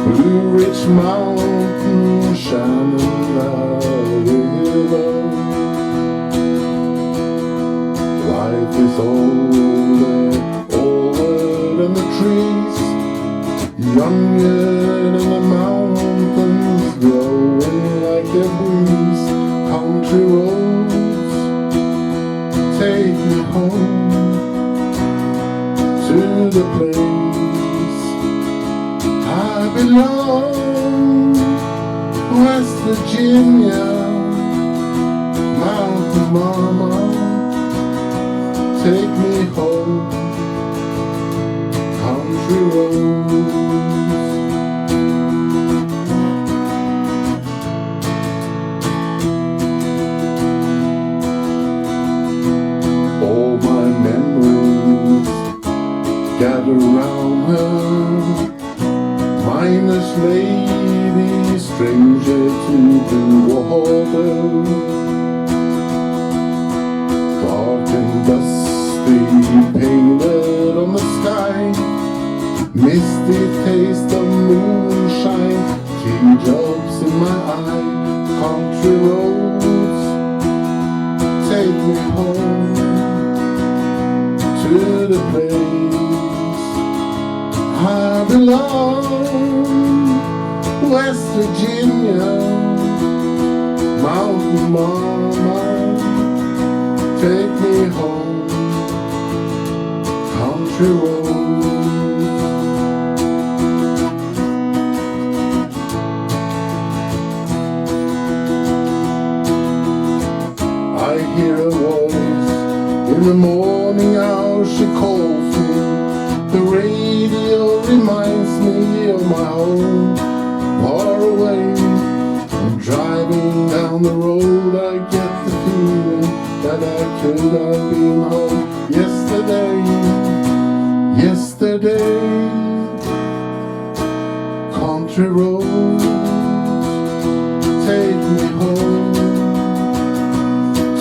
Blue Ridge Mountain, Shenandoah River. Life is older, older than the trees, younger than the mountains, growing like a breeze. Country roads, take me home to the place I belong. West Virginia, Mountain Mama, take me home. Country roads. All my memories gather round her, miner's lady, stranger to the water. Dark and dusty, painted on the sky, misty taste of moonshine, teardrops in my eye. Country roads, take me home to the place I belong. West Virginia, Mountain Mama, take me home. Country roads. I hear a voice in the morning hour, she calls me. The radio reminds me of my home, far away. I'm driving down the road, I get the feeling that I could have been home yesterday. Yesterday, country roads, take me home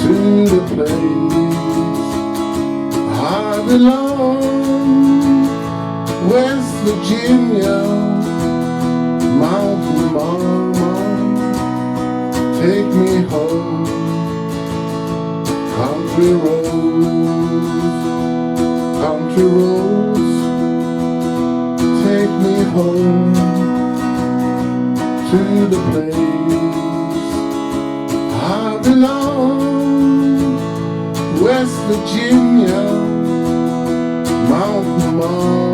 to the place I belong. West Virginia, Mountain Mama, take me home. Country roads, country roads, take me home to the place I belong. West Virginia, Mountain Mama.